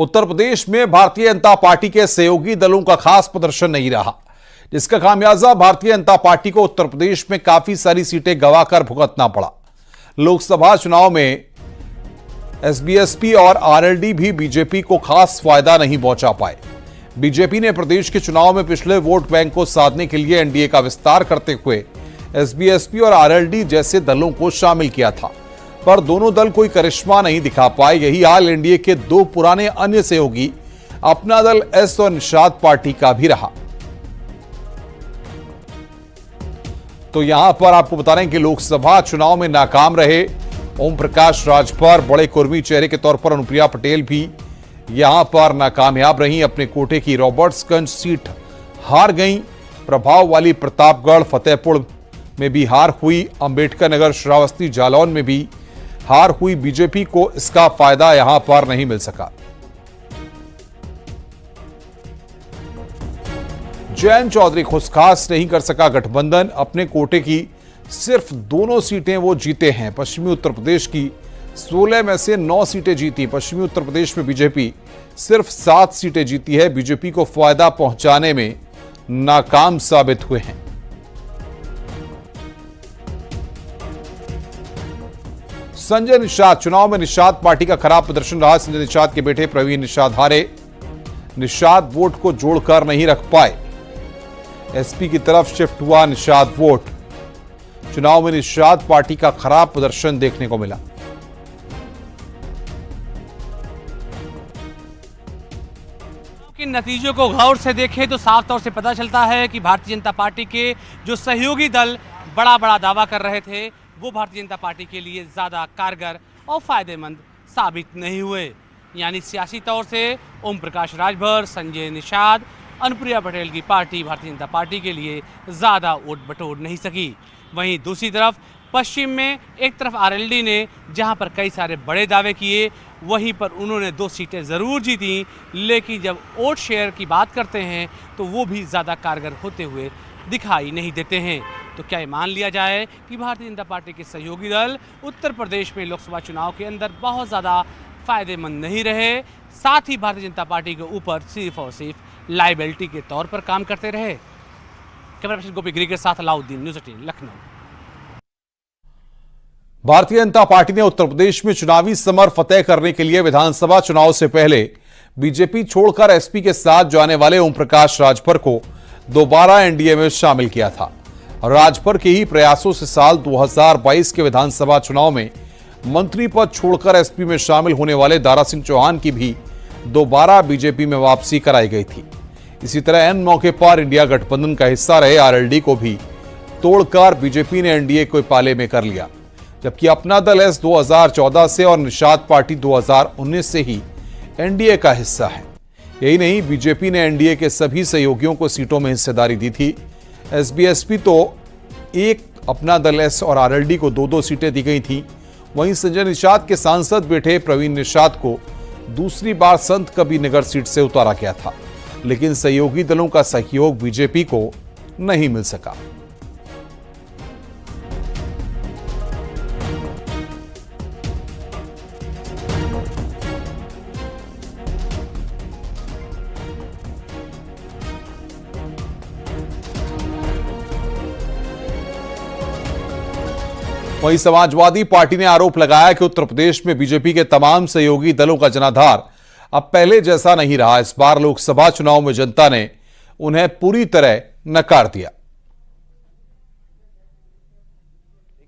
उत्तर प्रदेश में भारतीय जनता पार्टी के सहयोगी दलों का खास प्रदर्शन नहीं रहा, जिसका खामियाजा भारतीय जनता पार्टी को उत्तर प्रदेश में काफी सारी सीटें गंवाकर भुगतना पड़ा। लोकसभा चुनाव में एसबीएसपी और आरएलडी भी बीजेपी को खास फायदा नहीं पहुंचा पाए। बीजेपी ने प्रदेश के चुनाव में पिछले वोट बैंक को साधने के लिए एनडीए का विस्तार करते हुए एसबीएसपी और आरएलडी जैसे दलों को शामिल किया था, पर दोनों दल कोई करिश्मा नहीं दिखा पाए। यही हाल एनडीए के दो पुराने अन्य सहयोगी अपना दल एस और निषाद पार्टी का भी रहा। तो यहां पर आपको बता रहे हैं कि लोकसभा चुनाव में नाकाम रहे ओम प्रकाश राजभर, बड़े कुर्मी चेहरे के तौर पर अनुप्रिया पटेल भी यहां पर नाकामयाब रही। अपने कोटे की रॉबर्ट्सगंज सीट हार गई। प्रभाव वाली प्रतापगढ़, फतेहपुर में भी हार हुई। अंबेडकर नगर, श्रावस्ती, जालौन में भी हार हुई। बीजेपी को इसका फायदा यहां पर नहीं मिल सका। जयंत चौधरी खुशखास नहीं कर सका गठबंधन। अपने कोटे की सिर्फ दोनों सीटें वो जीते हैं। पश्चिमी उत्तर प्रदेश की 16 में से 9 सीटें जीती। पश्चिमी उत्तर प्रदेश में बीजेपी सिर्फ 7 सीटें जीती है। बीजेपी को फायदा पहुंचाने में नाकाम साबित हुए हैं। संजय निषाद, चुनाव में निषाद पार्टी का खराब प्रदर्शन रहा। संजय निषाद के बेटे प्रवीण निषाद हारे। निषाद वोट को जोड़कर नहीं रख पाए। एसपी की तरफ शिफ्ट हुआ निषाद वोट। चुनाव में निषाद पार्टी का खराब प्रदर्शन देखने को मिला। के नतीजों को गौर से देखें तो साफ तौर से पता चलता है कि भारतीय जनता पार्टी के जो सहयोगी दल बड़ा दावा कर रहे थे, वो भारतीय जनता पार्टी के लिए ज़्यादा कारगर और फायदेमंद साबित नहीं हुए। यानी सियासी तौर से ओम प्रकाश राजभर, संजय निषाद, अनुप्रिया पटेल की पार्टी भारतीय जनता पार्टी के लिए ज़्यादा वोट बटोर नहीं सकी। वहीं दूसरी तरफ पश्चिम में एक तरफ आरएलडी ने जहां पर कई सारे बड़े दावे किए, वहीं पर उन्होंने 2 सीटें ज़रूर जीती, लेकिन जब वोट शेयर की बात करते हैं तो वो भी ज़्यादा कारगर होते हुए दिखाई नहीं देते हैं। तो क्या ये मान लिया जाए कि भारतीय जनता पार्टी के सहयोगी दल उत्तर प्रदेश में लोकसभा चुनाव के अंदर बहुत ज़्यादा फायदेमंद नहीं रहे, साथ ही भारतीय जनता पार्टी के ऊपर सिर्फ और सिर्फ लाइबिलिटी के तौर पर काम करते रहे। कैमरा पर्सन गोपी गिरी के साथ अलाउद्दीन, न्यूज़ 18 लखनऊ। भारतीय जनता पार्टी ने उत्तर प्रदेश में चुनावी समर फतेह करने के लिए विधानसभा चुनाव से पहले बीजेपी छोड़कर एसपी के साथ जाने वाले ओम प्रकाश राजभर को दोबारा एनडीए में शामिल किया था। राजभर के ही प्रयासों से साल 2022 के विधानसभा चुनाव में मंत्री पद छोड़कर एसपी में शामिल होने वाले दारा सिंह चौहान की भी दोबारा बीजेपी में वापसी कराई गई थी। इसी तरह एन मौके पर इंडिया गठबंधन का हिस्सा रहे आरएलडी को भी तोड़कर बीजेपी ने एनडीए को पाले में कर लिया, जबकि अपना दल एस 2014 से और निषाद पार्टी 2019 से ही एनडीए का हिस्सा है। यही नहीं, बीजेपी ने एनडीए के सभी सहयोगियों को सीटों में हिस्सेदारी दी थी। एसबीएसपी तो एक, अपना दल एस और आरएलडी को 2-2 सीटें दी गई थी। वहीं संजय निषाद के सांसद बेटे प्रवीण निषाद को दूसरी बार संत कबीर नगर सीट से उतारा गया था, लेकिन सहयोगी दलों का सहयोग बीजेपी को नहीं मिल सका। वहीं समाजवादी पार्टी ने आरोप लगाया कि उत्तर प्रदेश में बीजेपी के तमाम सहयोगी दलों का जनाधार अब पहले जैसा नहीं रहा। इस बार लोकसभा चुनाव में जनता ने उन्हें पूरी तरह नकार दिया।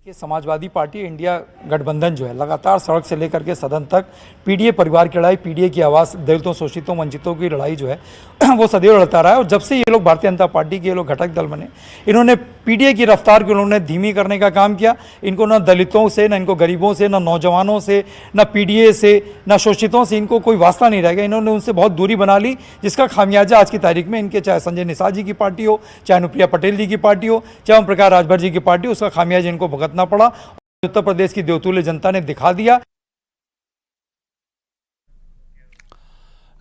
देखिए, समाजवादी पार्टी इंडिया गठबंधन जो है लगातार सड़क से लेकर के सदन तक पीडीए परिवार की लड़ाई, पीडीए की आवाज़, दलितों, शोषितों, वंचितों की लड़ाई जो है वो सदैव लड़ता रहा है। और जब से ये लोग भारतीय जनता पार्टी के ये लोग घटक दल बने, इन्होंने पीडीए की रफ्तार को उन्होंने धीमी करने का काम किया। इनको ना दलितों से, ना इनको गरीबों से, ना नौजवानों से, ना पीडीए से, ना शोषितों से इनको कोई वास्ता नहीं रह गया। इन्होंने उनसे बहुत दूरी बना ली, जिसका खामियाजा आज की तारीख में इनके, चाहे संजय निषाद जी की पार्टी हो, चाहे अनुप्रिया पटेल जी की पार्टी हो, चाहे ओम प्रकाश राजभर जी की पार्टी हो, उसका खामियाजा इनको भुगतना पड़ा। उत्तर प्रदेश की देवतुल्य जनता ने दिखा दिया।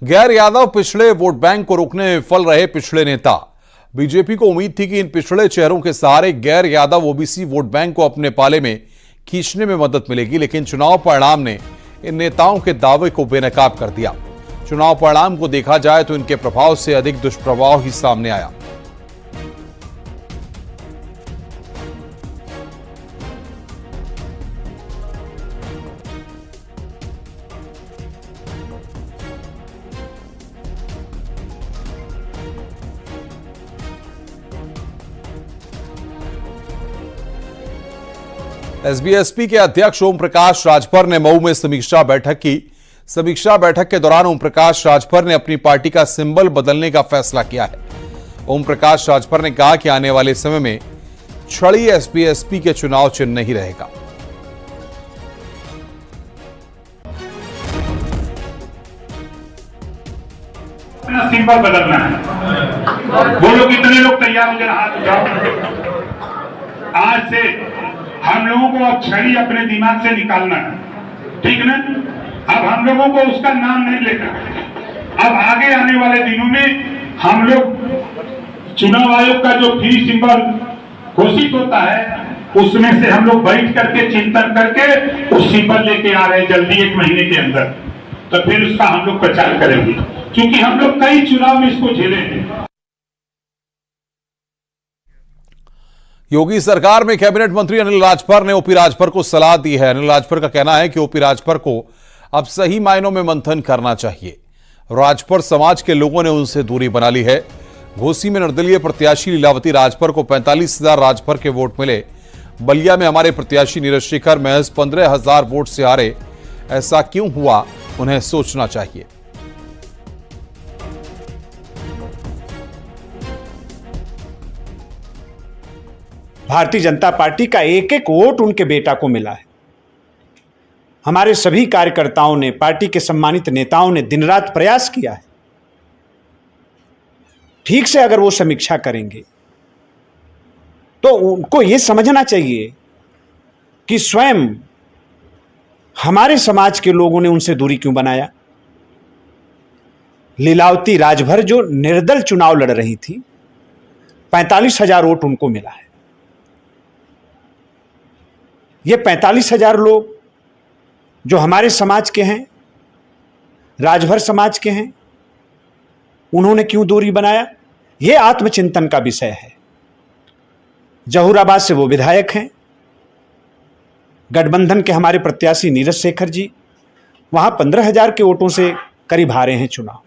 गैर यादव पिछड़े वोट बैंक को रोकने में विफल रहे पिछड़े नेता। बीजेपी को उम्मीद थी कि इन पिछड़े चेहरों के सहारे गैर यादव ओबीसी वोट बैंक को अपने पाले में खींचने में मदद मिलेगी, लेकिन चुनाव परिणाम ने इन नेताओं के दावे को बेनकाब कर दिया। चुनाव परिणाम को देखा जाए तो इनके प्रभाव से अधिक दुष्प्रभाव ही सामने आया। एसबीएसपी के अध्यक्ष ओम प्रकाश राजभर ने मऊ में समीक्षा बैठक की। समीक्षा बैठक के दौरान ओम प्रकाश राजभर ने अपनी पार्टी का सिंबल बदलने का फैसला किया है। ओम प्रकाश राजभर ने कहा कि आने वाले समय में छड़ी एसबीएसपी के चुनाव चिन्ह नहीं रहेगा। अपना सिंबल बदलना है। वो लोग कितने लोग तैयार हो जाए, हाथ उठाओ। आज से हम लोगों को अब छड़ी अपने दिमाग से निकालना है, ठीक ना? अब हम लोगों को उसका नाम नहीं लेना। अब आगे आने वाले दिनों में हम लोग चुनाव आयोग का जो फ्री सिंबल घोषित होता है उसमें से हम लोग बैठ करके चिंतन करके उस सिंबल लेके आ रहे हैं जल्दी 1 महीने के अंदर। तो फिर उसका हम लोग प्रचार करेंगे, क्योंकि हम लोग कई चुनाव में इसको झेले हैं। योगी सरकार में कैबिनेट मंत्री अनिल राजभर ने ओपी राजभर को सलाह दी है। अनिल राजभर का कहना है कि ओपी राजभर को अब सही मायनों में मंथन करना चाहिए। राजभर समाज के लोगों ने उनसे दूरी बना ली है। घोसी में निर्दलीय प्रत्याशी लीलावती राजभर को 45,000 राजभर के वोट मिले। बलिया में हमारे प्रत्याशी नीरज शेखर महज 15,000 वोट से हारे। ऐसा क्यों हुआ, उन्हें सोचना चाहिए। भारतीय जनता पार्टी का एक एक वोट उनके बेटा को मिला है। हमारे सभी कार्यकर्ताओं ने, पार्टी के सम्मानित नेताओं ने दिन रात प्रयास किया है। ठीक से अगर वो समीक्षा करेंगे तो उनको ये समझना चाहिए कि स्वयं हमारे समाज के लोगों ने उनसे दूरी क्यों बनाया। लीलावती राजभर जो निर्दल चुनाव लड़ रही थी, 45,000 वोट उनको मिला है। ये 45,000 लोग जो हमारे समाज के हैं, राजभर समाज के हैं, उन्होंने क्यों दूरी बनाया, ये आत्मचिंतन का विषय है। जहूराबाद से वो विधायक हैं, गठबंधन के हमारे प्रत्याशी नीरज शेखर जी, वहां 15,000 के वोटों से करीब हारे हैं चुनाव।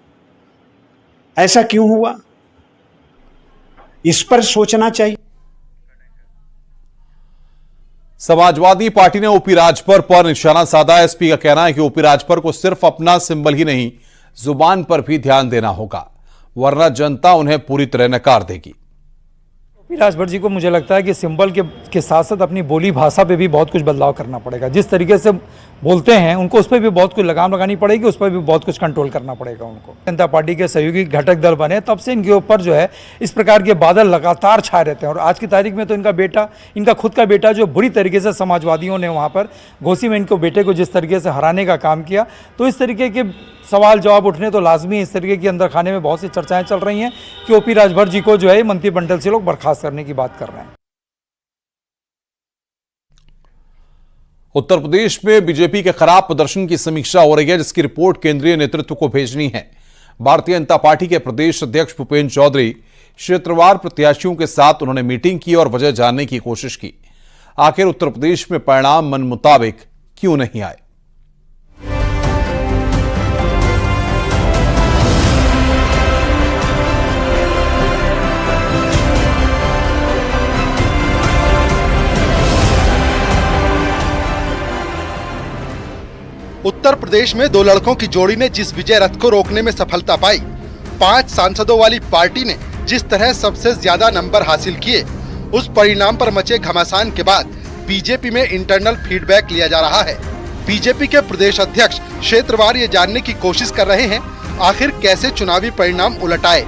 ऐसा क्यों हुआ, इस पर सोचना चाहिए। समाजवादी पार्टी ने ओपी राजभर पर निशाना साधा। एसपी का कहना है कि ओपी राजभर को सिर्फ अपना सिंबल ही नहीं, जुबान पर भी ध्यान देना होगा, वरना जनता उन्हें पूरी तरह नकार देगी। ओपी राजभर जी को मुझे लगता है कि सिंबल के साथ साथ अपनी बोली भाषा पे भी बहुत कुछ बदलाव करना पड़ेगा। जिस तरीके से बोलते हैं उनको उस पर भी बहुत कुछ लगाम लगानी पड़ेगी, उस पर भी बहुत कुछ कंट्रोल करना पड़ेगा उनको। जनता पार्टी के सहयोगी घटक दल बने तब से इनके ऊपर जो है इस प्रकार के बादल लगातार छाए रहते हैं। और आज की तारीख में तो इनका खुद का बेटा जो बुरी तरीके से समाजवादियों ने वहाँ पर घोसी में इनको बेटे को जिस तरीके से हराने का काम किया, तो इस तरीके के सवाल जवाब उठने तो लाजमी है। इस तरीके की अंदर खाने में बहुत सी चर्चाएं चल रही हैं कि ओपी राजभर जी को जो है मंत्रिमंडल से लोग बर्खास्त करने की बात कर रहे हैं। उत्तर प्रदेश में बीजेपी के खराब प्रदर्शन की समीक्षा हो रही है, जिसकी रिपोर्ट केंद्रीय नेतृत्व को भेजनी है। भारतीय जनता पार्टी के प्रदेश अध्यक्ष भूपेंद्र चौधरी क्षेत्रवार प्रत्याशियों के साथ उन्होंने मीटिंग की और वजह जानने की कोशिश की। आखिर उत्तर प्रदेश में परिणाम मन मुताबिक क्यों नहीं आए। उत्तर प्रदेश में 2 लड़कों की जोड़ी ने जिस विजय रथ को रोकने में सफलता पाई, 5 सांसदों वाली पार्टी ने जिस तरह सबसे ज्यादा नंबर हासिल किए, उस परिणाम पर मचे घमासान के बाद बीजेपी में इंटरनल फीडबैक लिया जा रहा है। बीजेपी के प्रदेश अध्यक्ष क्षेत्रवार ये जानने की कोशिश कर रहे हैं आखिर कैसे चुनावी परिणाम उलट आए।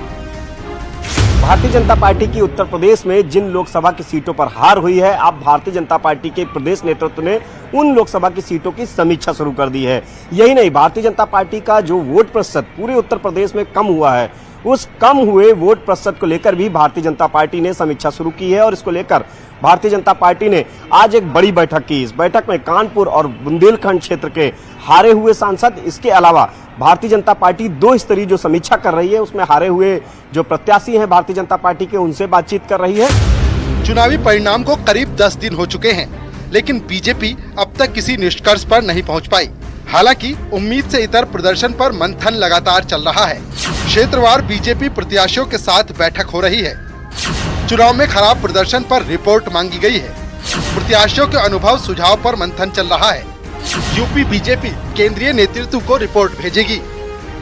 भारतीय जनता पार्टी की उत्तर प्रदेश में जिन लोकसभा की सीटों पर हार हुई है, अब भारतीय जनता पार्टी के प्रदेश नेतृत्व ने उन लोकसभा की सीटों की समीक्षा शुरू कर दी है। यही नहीं, भारतीय जनता पार्टी का जो वोट प्रतिशत पूरे उत्तर प्रदेश में कम हुआ है, उस कम हुए वोट प्रतिशत को लेकर भी भारतीय जनता पार्टी ने समीक्षा शुरू की है और इसको लेकर भारतीय जनता पार्टी ने आज एक बड़ी बैठक की। इस बैठक में कानपुर और बुंदेलखंड क्षेत्र के हारे हुए सांसद, इसके अलावा भारतीय जनता पार्टी 2 स्तरीय जो समीक्षा कर रही है उसमें हारे हुए जो प्रत्याशी हैं भारतीय जनता पार्टी के, उनसे बातचीत कर रही है। चुनावी परिणाम को करीब 10 दिन हो चुके हैं, लेकिन बीजेपी अब तक किसी निष्कर्ष पर नहीं पहुंच पाई। हालांकि उम्मीद से इतर प्रदर्शन पर मंथन लगातार चल रहा है। क्षेत्रवार बीजेपी प्रत्याशियों के साथ बैठक हो रही है। चुनाव में खराब प्रदर्शन पर रिपोर्ट मांगी गई है। प्रत्याशियों के अनुभव सुझाव पर मंथन चल रहा है। यूपी बीजेपी केंद्रीय नेतृत्व को रिपोर्ट भेजेगी।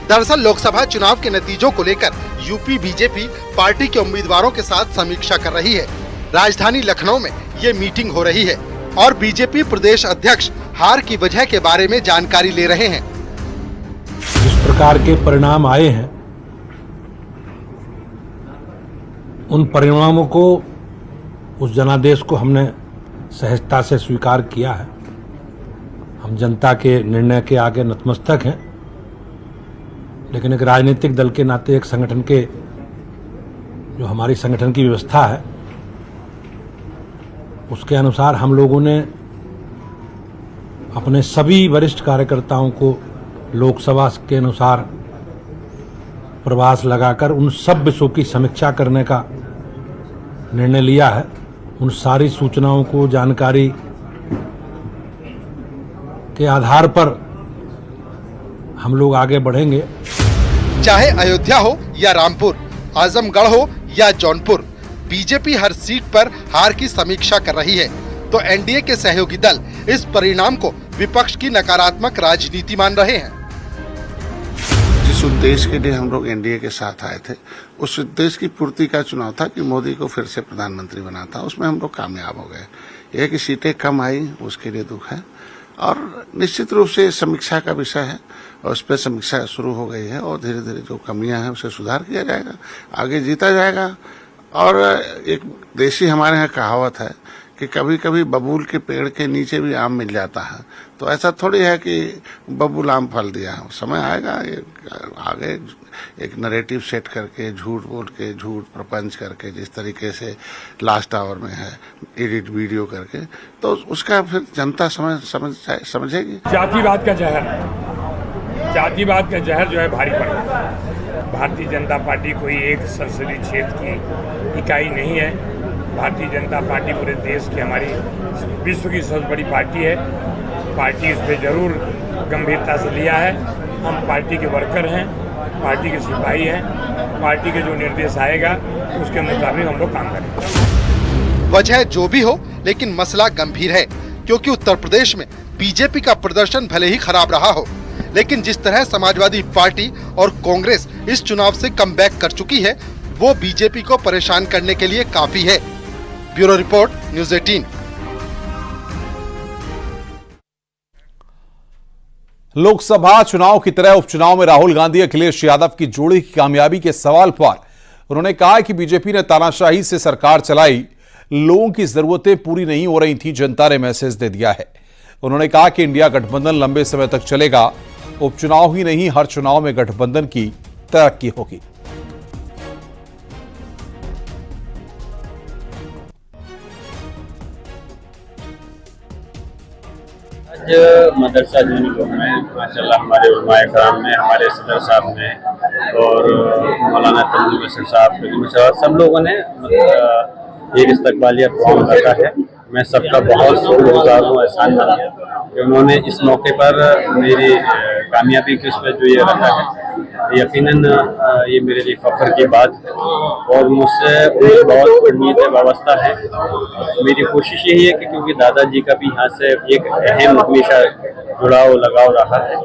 दरअसल लोकसभा चुनाव के नतीजों को लेकर यूपी बीजेपी पार्टी के उम्मीदवारों के साथ समीक्षा कर रही है। राजधानी लखनऊ में ये मीटिंग हो रही है और बीजेपी प्रदेश अध्यक्ष हार की वजह के बारे में जानकारी ले रहे हैं। जिस प्रकार के परिणाम आए हैं उन परिणामों को, उस जनादेश को हमने सहजता से स्वीकार किया है। हम जनता के निर्णय के आगे नतमस्तक हैं, लेकिन एक राजनीतिक दल के नाते, एक संगठन के, जो हमारी संगठन की व्यवस्था है उसके अनुसार हम लोगों ने अपने सभी वरिष्ठ कार्यकर्ताओं को लोकसभा के अनुसार प्रवास लगाकर उन सब विषयों की समीक्षा करने का निर्णय लिया है। उन सारी सूचनाओं को, जानकारी के आधार पर हम लोग आगे बढ़ेंगे। चाहे अयोध्या हो या रामपुर, आजमगढ़ हो या जौनपुर, बीजेपी हर सीट पर हार की समीक्षा कर रही है। तो एनडीए के सहयोगी दल इस परिणाम को विपक्ष की नकारात्मक राजनीति मान रहे हैं। जिस उद्देश्य के लिए हम लोग एनडीए के साथ आए थे, उस उद्देश्य की पूर्ति का चुनाव था कि मोदी को फिर से प्रधानमंत्री बनाता। उसमें हम लोग कामयाब हो गए। यह कि सीटें कम आई उसके लिए दुख है और निश्चित रूप से समीक्षा का विषय है और उस पर समीक्षा शुरू हो गई है और धीरे धीरे जो कमियां हैं उसे सुधार किया जाएगा, आगे जीता जाएगा। और एक देसी हमारे यहाँ कहावत है कि कभी कभी बबूल के पेड़ के नीचे भी आम मिल जाता है। तो ऐसा थोड़ी है कि बबूल आम फल दिया, समय आएगा आगे एक नैरेटिव सेट करके, झूठ बोल के, झूठ प्रपंच करके, जिस तरीके से लास्ट आवर में है एडिट वीडियो करके, तो उसका फिर जनता समझेगी। जातिवाद का जहर जो है भारी पड़ रहा है। भारतीय जनता पार्टी कोई एक संसदीय क्षेत्र की इकाई नहीं है। भारतीय जनता पार्टी पूरे देश की, हमारी विश्व की सबसे बड़ी पार्टी है। पार्टी इस पर जरूर गंभीरता से लिया है। हम पार्टी के वर्कर हैं, पार्टी के सिपाही हैं। पार्टी के जो निर्देश आएगा उसके मुताबिक हम लोग काम करेंगे। वजह जो भी हो, लेकिन मसला गंभीर है, क्योंकि उत्तर प्रदेश में बीजेपी का प्रदर्शन भले ही खराब रहा हो, लेकिन जिस तरह समाजवादी पार्टी और कांग्रेस इस चुनाव से कमबैक कर चुकी है, वो बीजेपी को परेशान करने के लिए काफी है। Bureau report, news 18। लोकसभा चुनाव की तरह उपचुनाव में राहुल गांधी अखिलेश यादव की जोड़ी की कामयाबी के सवाल पर उन्होंने कहा कि बीजेपी ने तानाशाही से सरकार चलाई, लोगों की जरूरतें पूरी नहीं हो रही थी, जनता ने मैसेज दे दिया है। उन्होंने कहा कि इंडिया गठबंधन लंबे समय तक चलेगा, उपचुनाव ही नहीं हर चुनाव में गठबंधन की तरक्की होगी। आज मदरसा यूनिफॉर्म में माशाल्लाह हमारे उलमाए कराम ने, हमारे सदर साहब ने और मौलाना तंजीम हसन साहब, सब लोगों ने एक इस्तकबालिया प्रोग्राम रखा है। मैं सबका बहुत शुक्रगुजार हूँ, एहसान मंद कि उन्होंने इस मौके पर मेरी कामयाबी के उस पर जो ये रखा है, यकीनन ये मेरे लिए फख्र की बात है और मुझसे बहुत उम्मीदें वाबस्ता है। मेरी कोशिश यही है कि क्योंकि दादाजी का भी यहाँ से एक अहम हमेशा जुड़ाव लगाव रहा है।